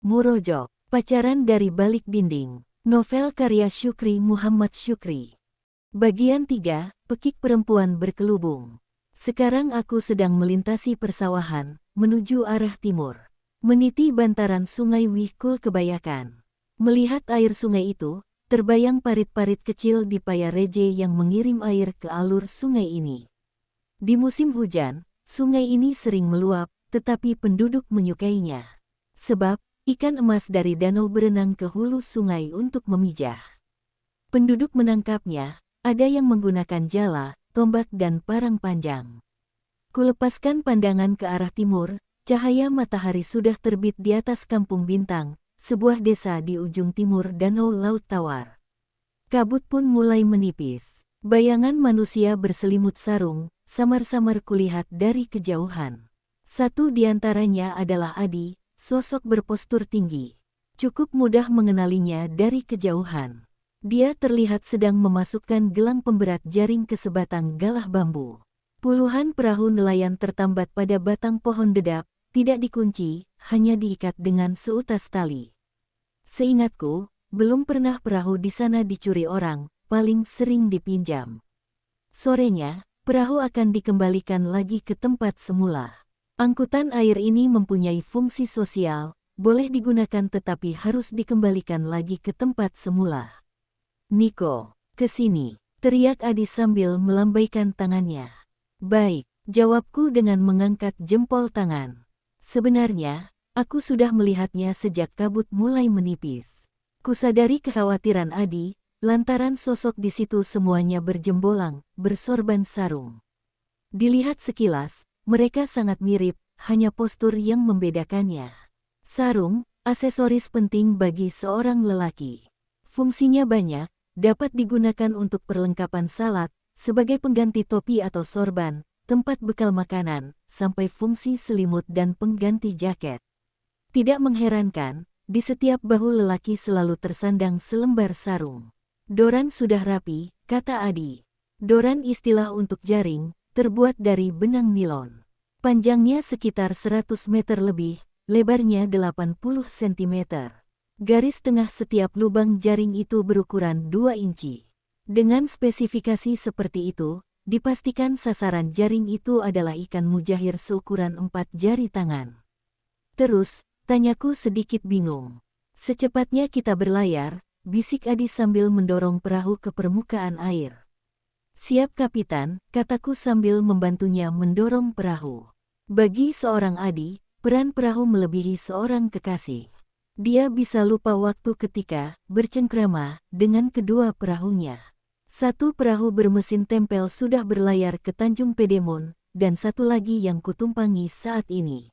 Murojo, Pacaran dari Balik Dinding. Novel karya Syukri Muhammad Syukri. Bagian 3, Pekik Perempuan Berkelubung. Sekarang aku sedang melintasi persawahan, menuju arah timur. Meniti bantaran sungai Wihkul Kebayakan. Melihat air sungai itu, terbayang parit-parit kecil di Paya Reje yang mengirim air ke alur sungai ini. Di musim hujan, sungai ini sering meluap, tetapi penduduk menyukainya. Sebab, ikan emas dari danau berenang ke hulu sungai untuk memijah. Penduduk menangkapnya, ada yang menggunakan jala, tombak dan parang panjang. Kulepaskan pandangan ke arah timur, cahaya matahari sudah terbit di atas Kampung Bintang, sebuah desa di ujung timur Danau Laut Tawar. Kabut pun mulai menipis. Bayangan manusia berselimut sarung, samar-samar kulihat dari kejauhan. Satu di antaranya adalah Adi, sosok berpostur tinggi. Cukup mudah mengenalinya dari kejauhan. Dia terlihat sedang memasukkan gelang pemberat jaring ke sebatang galah bambu. Puluhan perahu nelayan tertambat pada batang pohon dedap, tidak dikunci, hanya diikat dengan seutas tali. Seingatku, belum pernah perahu di sana dicuri orang, paling sering dipinjam. Sorenya, perahu akan dikembalikan lagi ke tempat semula. Angkutan air ini mempunyai fungsi sosial, boleh digunakan tetapi harus dikembalikan lagi ke tempat semula. Niko, ke sini, teriak Adi sambil melambaikan tangannya. Baik, jawabku dengan mengangkat jempol tangan. Sebenarnya, aku sudah melihatnya sejak kabut mulai menipis. Kusadari kekhawatiran Adi, lantaran sosok di situ semuanya berjembolang, bersorban sarung. Dilihat sekilas, mereka sangat mirip, hanya postur yang membedakannya. Sarung, aksesoris penting bagi seorang lelaki. Fungsinya banyak, dapat digunakan untuk perlengkapan salat, sebagai pengganti topi atau sorban, tempat bekal makanan, sampai fungsi selimut dan pengganti jaket. Tidak mengherankan, di setiap bahu lelaki selalu tersandang selembar sarung. Doran sudah rapi, kata Adi. Doran istilah untuk jaring, terbuat dari benang nilon. Panjangnya sekitar 100 meter lebih, lebarnya 80 cm. Garis tengah setiap lubang jaring itu berukuran 2 inci. Dengan spesifikasi seperti itu, dipastikan sasaran jaring itu adalah ikan mujahir seukuran 4 jari tangan. Terus, tanyaku sedikit bingung. Secepatnya kita berlayar, bisik Adi sambil mendorong perahu ke permukaan air. Siap kapitan, kataku sambil membantunya mendorong perahu. Bagi seorang Adi, peran perahu melebihi seorang kekasih. Dia bisa lupa waktu ketika bercengkrama dengan kedua perahunya. Satu perahu bermesin tempel sudah berlayar ke Tanjung Pedemon, dan satu lagi yang kutumpangi saat ini.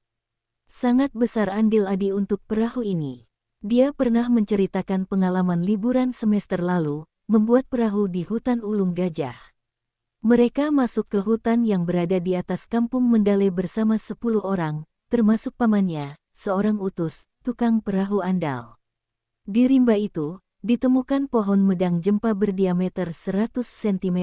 Sangat besar andil Adi untuk perahu ini. Dia pernah menceritakan pengalaman liburan semester lalu, membuat perahu di hutan Ulung Gajah. Mereka masuk ke hutan yang berada di atas Kampung Mendale bersama 10 orang, termasuk pamannya, seorang utus, tukang perahu andal. Di rimba itu, ditemukan pohon medang jempa berdiameter 100 cm.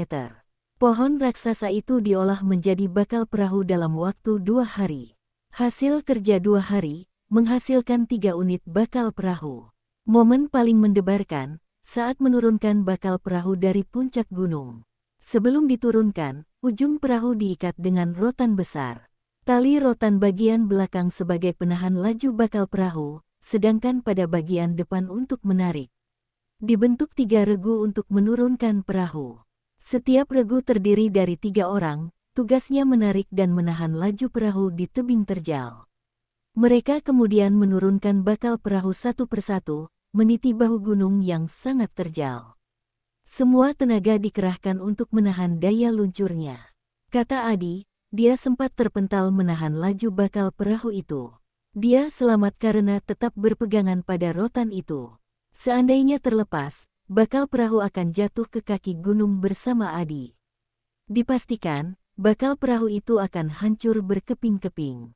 Pohon raksasa itu diolah menjadi bakal perahu dalam waktu 2 hari. Hasil kerja 2 hari, menghasilkan 3 unit bakal perahu. Momen paling mendebarkan, saat menurunkan bakal perahu dari puncak gunung. Sebelum diturunkan, ujung perahu diikat dengan rotan besar. Tali rotan bagian belakang sebagai penahan laju bakal perahu, sedangkan pada bagian depan untuk menarik. Dibentuk 3 regu untuk menurunkan perahu. Setiap regu terdiri dari 3 orang, tugasnya menarik dan menahan laju perahu di tebing terjal. Mereka kemudian menurunkan bakal perahu satu persatu, meniti bahu gunung yang sangat terjal. Semua tenaga dikerahkan untuk menahan daya luncurnya. Kata Adi, dia sempat terpental menahan laju bakal perahu itu. Dia selamat karena tetap berpegangan pada rotan itu. Seandainya terlepas, bakal perahu akan jatuh ke kaki gunung bersama Adi. Dipastikan, bakal perahu itu akan hancur berkeping-keping.